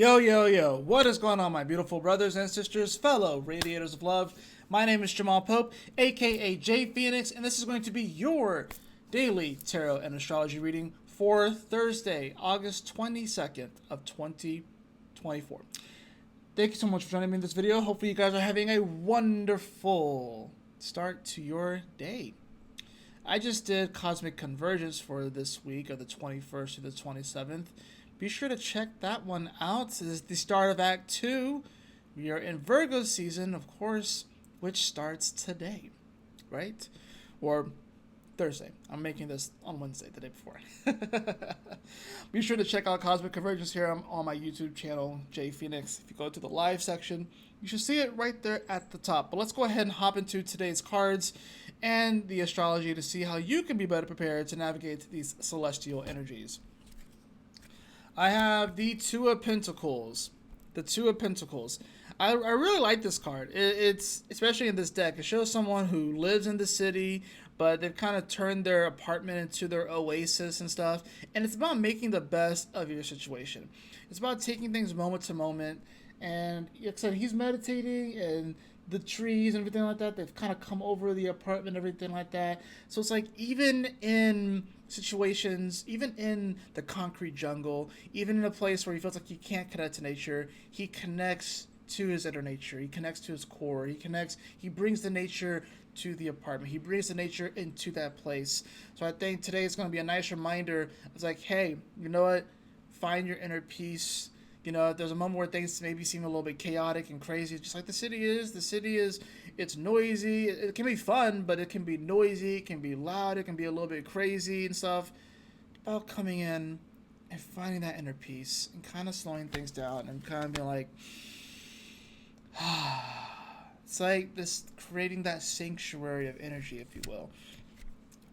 Yo, yo, yo, what is going on, my beautiful brothers and sisters, fellow radiators of love? My name is Jamal Pope, aka J Phoenix, and this is going to be your daily tarot and astrology reading for Thursday, August 22nd of 2024. Thank you so much for joining me in this video. Hopefully you guys are having a wonderful start to your day. I just did Cosmic Convergence for this week of the 21st to the 27th. Be sure to check that one out. This is the start of Act 2. We are in Virgo season, of course, which starts today, right? Or Thursday. I'm making this on Wednesday, the day before. Be sure to check out Cosmic Convergence here on my YouTube channel, J Phoenix. If you go to the live section, you should see it right there at the top. But let's go ahead and hop into today's cards and the astrology to see how you can be better prepared to navigate these celestial energies. I have the Two of Pentacles. The Two of Pentacles. I really like this card. It's especially in this deck. It shows someone who lives in the city, but they've kind of turned their apartment into their oasis and stuff. And it's about making the best of your situation. It's about taking things moment to moment. And like I said, he's meditating, and the trees and everything like that, they've kind of come over the apartment, everything like that. So it's like, even in situations, even in the concrete jungle, even in a place where he feels like he can't connect to nature, he connects to his inner nature. He connects to his core. He brings the nature to the apartment. He brings the nature into that place. So I think today is going to be a nice reminder. It's like, hey, you know what? Find your inner peace. You know, there's a moment where things maybe seem a little bit chaotic and crazy, just like the city is. It's noisy. It can be fun, but it can be noisy. It can be loud. It can be a little bit crazy and stuff. It's about coming in and finding that inner peace and kind of slowing things down and kind of being like, it's like this, creating that sanctuary of energy, if you will.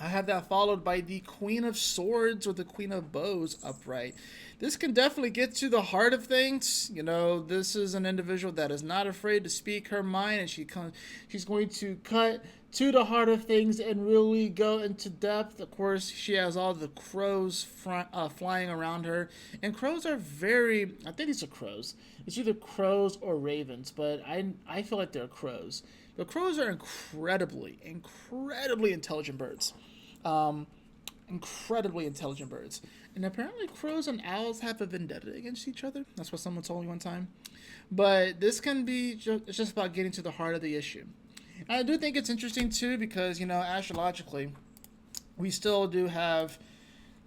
I have that followed by the Queen of Swords or the Queen of Bows upright. This can definitely get to the heart of things. You know, this is an individual that is not afraid to speak her mind, and she's going to cut to the heart of things and really go into depth. Of course, she has all the crows flying around her, and crows are very, I think these are crows. It's either crows or ravens, but I feel like they're crows. The crows are incredibly intelligent birds. Incredibly intelligent birds. And apparently crows and owls have a vendetta against each other. That's what someone told me one time. But this can be, it's just about getting to the heart of the issue. And I do think it's interesting too because, you know, astrologically, we still do have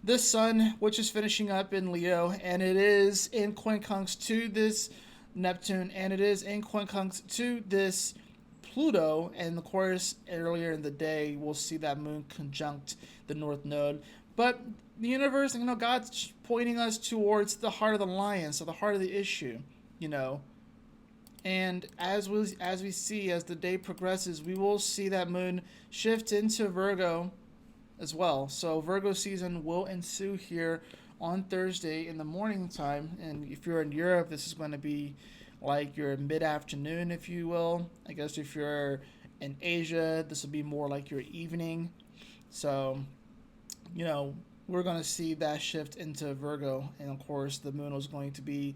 this sun, which is finishing up in Leo, and it is in quincunx to this Neptune, and it is in quincunx to this Pluto, and of course earlier in the day we'll see that moon conjunct the north node. But the universe, you know, God's pointing us towards the heart of the lion, so the heart of the issue, you know. And as we see, as the day progresses, we will see that moon shift into Virgo as well. So Virgo season will ensue here on Thursday in the morning time, and if you're in Europe, this is going to be like your mid-afternoon, if you will. I guess if you're in Asia, this will be more like your evening. So, you know, we're going to see that shift into Virgo. And of course, the moon is going to be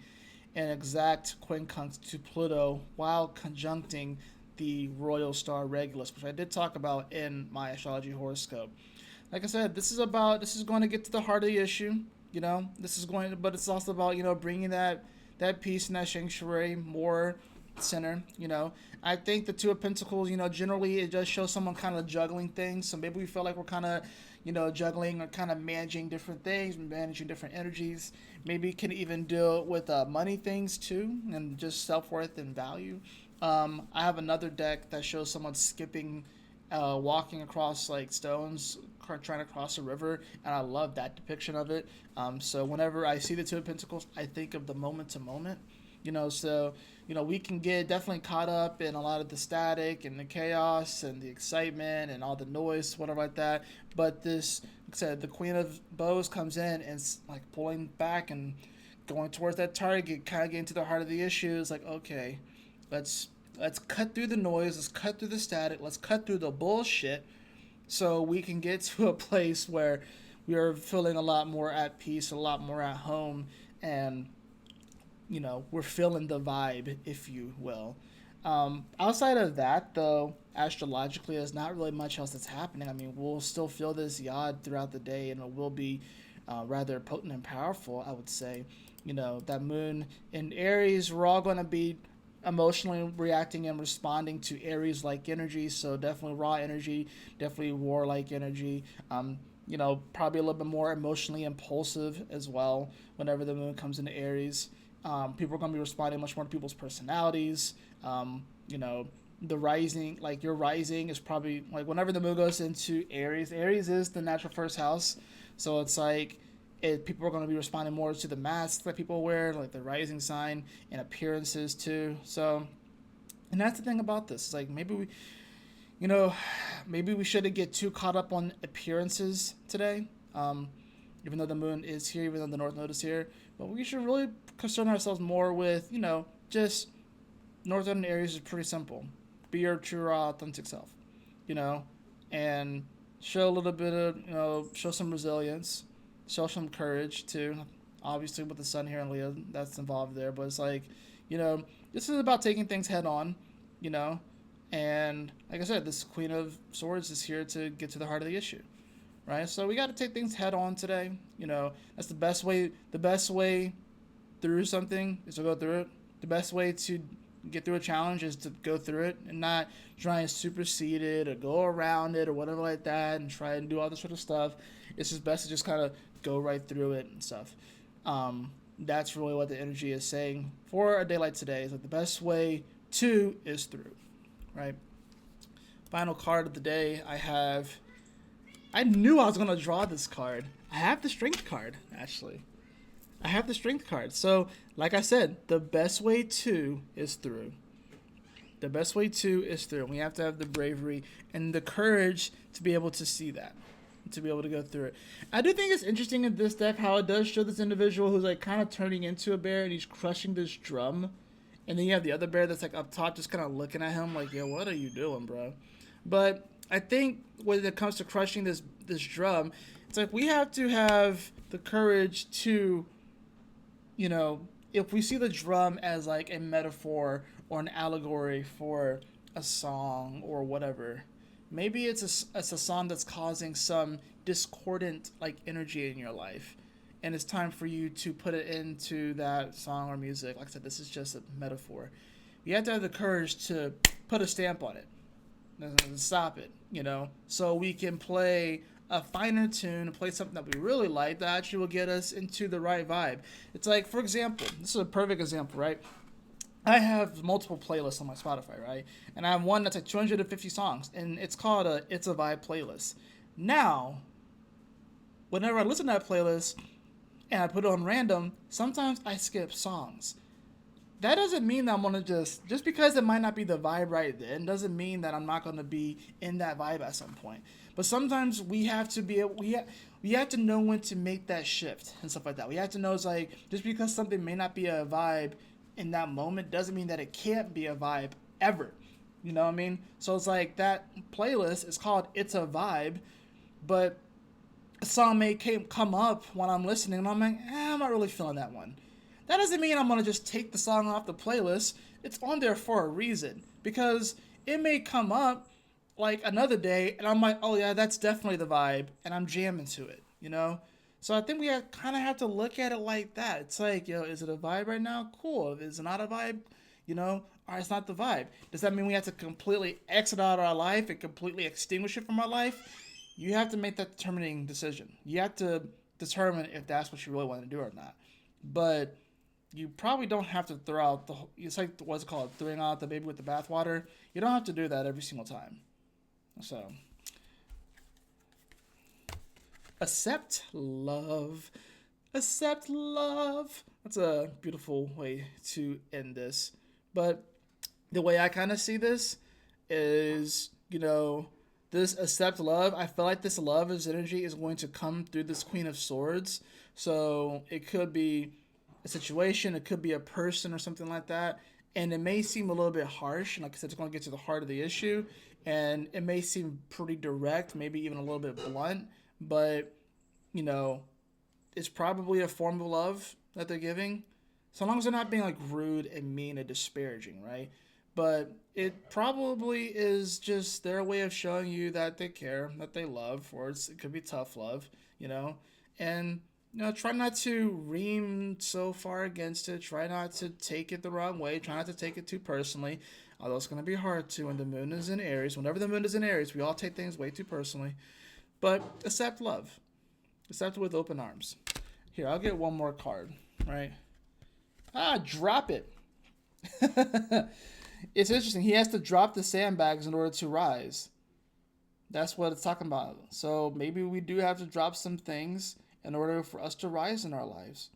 an exact quincunx to Pluto while conjuncting the royal star Regulus, which I did talk about in my astrology horoscope. Like I said, this is going to get to the heart of the issue. You know, but it's also about, you know, bringing that peace and that sanctuary more center. You know, I think the Two of Pentacles, you know, generally it does show someone kind of juggling things. So maybe we feel like we're kind of, you know, juggling or kind of managing different things, managing different energies. Maybe can even deal with money things too, and just self-worth and value. I have another deck that shows someone skipping, walking across like stones, trying to cross a river, and I love that depiction of it. So whenever I see the Two of Pentacles, I think of the moment to moment. You know, so, you know, we can get definitely caught up in a lot of the static and the chaos and the excitement and all the noise, whatever like that. But this, like I said, the Queen of Bows comes in and it's like pulling back and going towards that target, kind of getting to the heart of the issue. It's like, okay, let's cut through the noise, let's cut through the static, let's cut through the bullshit, so we can get to a place where we are feeling a lot more at peace, a lot more at home, and we're feeling the vibe, if you will. Outside of that, though, astrologically, there's not really much else that's happening. I mean, we'll still feel this yod throughout the day, and it will be rather potent and powerful, I would say. That moon in Aries, we're all going to be emotionally reacting and responding to Aries like energy. So definitely raw energy, definitely warlike energy. Probably a little bit more emotionally impulsive as well whenever the moon comes into Aries. People are going to be responding much more to people's personalities. Um, you know, the rising, like your rising is probably like whenever the moon goes into Aries. Aries is the natural first house, so it's like people are going to be responding more to the masks that people wear, like the rising sign and appearances too. So, and that's the thing about this. It's like you know, maybe we shouldn't get too caught up on appearances today. Even though the moon is here, even though the north node is here, but we should really concern ourselves more with, just northern Aries is pretty simple. Be your true, raw, authentic self, you know, and show a little bit of, show some resilience, show some courage too. Obviously, with the sun here in Leo, that's involved there, but it's like, you know, this is about taking things head on, you know, and like I said, this Queen of Swords is here to get to the heart of the issue, right? So we got to take things head on today. That's the best way. The best way through something is to go through it. The best way to get through a challenge is to go through it and not try and supersede it or go around it or whatever like that and try and do all this sort of stuff. It's just best to just kind of go right through it and stuff. That's really what the energy is saying for a day like today. Is like the best way to is through, right? Final card of the day. I knew I was gonna draw this card. I have the strength card actually. I have the strength card. So, like I said, the best way to is through. The best way to is through. We have to have the bravery and the courage to be able to see that, to be able to go through it. I do think it's interesting in this deck how it does show this individual who's like kind of turning into a bear and he's crushing this drum. And then you have the other bear that's like up top just kind of looking at him like, yo, what are you doing, bro? But I think when it comes to crushing this drum, it's like we have to have the courage to, if we see the drum as like a metaphor or an allegory for a song or whatever, maybe it's a song that's causing some discordant like energy in your life, and it's time for you to put it into that song or music. Like I said, this is just a metaphor. You have to have the courage to put a stamp on it and stop it, so we can play a finer tune and play something that we really like that actually will get us into the right vibe. It's like, for example, this is a perfect example, right? I have multiple playlists on my Spotify, right? And I have one that's like 250 songs, and it's called It's a Vibe playlist. Now, whenever I listen to that playlist and I put it on random, sometimes I skip songs. That doesn't mean that I'm gonna just because it might not be the vibe right then doesn't mean that I'm not gonna be in that vibe at some point. But sometimes we have to we have to know when to make that shift and stuff like that. We have to know it's like just because something may not be a vibe in that moment doesn't mean that it can't be a vibe ever. You know what I mean? So it's like that playlist is called It's a Vibe, but a song may come up when I'm listening and I'm like, I'm not really feeling that one. That doesn't mean I'm going to just take the song off the playlist. It's on there for a reason. Because it may come up like another day and I'm like, oh yeah, that's definitely the vibe. And I'm jamming to it, So I think we kind of have to look at it like that. It's like, is it a vibe right now? Cool. If it's not a vibe, all right, it's not the vibe. Does that mean we have to completely exit out our life and completely extinguish it from our life? You have to make that determining decision. You have to determine if that's what you really want to do or not. But you probably don't have to throw out it's like, what's it called? Throwing out the baby with the bathwater. You don't have to do that every single time. So, accept love. Accept love. That's a beautiful way to end this. But the way I kind of see this is, this accept love. I feel like this love as energy is going to come through this Queen of Swords. So, it could be a situation, it could be a person or something like that, and it may seem a little bit harsh, and like I said, it's going to get to the heart of the issue, and it may seem pretty direct, maybe even a little bit blunt, but it's probably a form of love that they're giving. So long as they're not being like rude and mean and disparaging, right? But it probably is just their way of showing you that they care, that they love, or it could be tough love, you know? And, try not to ream so far against it. Try not to take it the wrong way. Try not to take it too personally. Although it's going to be hard to when the moon is in Aries. Whenever the moon is in Aries, we all take things way too personally. But accept love. Accept it with open arms. Here, I'll get one more card, right? Drop it. It's interesting. He has to drop the sandbags in order to rise. That's what it's talking about. So maybe we do have to drop some things in order for us to rise in our lives.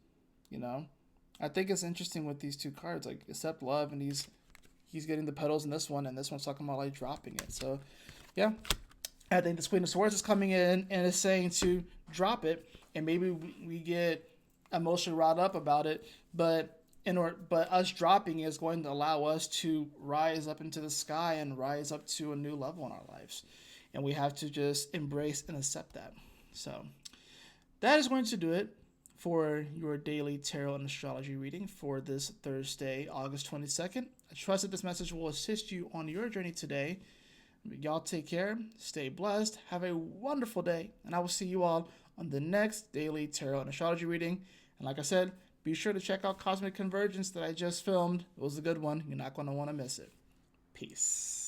You know, I think it's interesting with these two cards, like accept love, and he's getting the petals in this one, and this one's talking about like dropping it. So, yeah, I think this Queen of Swords is coming in and is saying to drop it, and maybe we get emotionally wrought up about it, but but us dropping is going to allow us to rise up into the sky and rise up to a new level in our lives, and we have to just embrace and accept that. So that is going to do it for your daily tarot and astrology reading for this Thursday, August 22nd. I trust that this message will assist you on your journey today. Y'all take care, stay blessed, have a wonderful day, and I will see you all on the next daily tarot and astrology reading. And like I said, be sure to check out Cosmic Convergence that I just filmed. It was a good one. You're not going to want to miss it. Peace.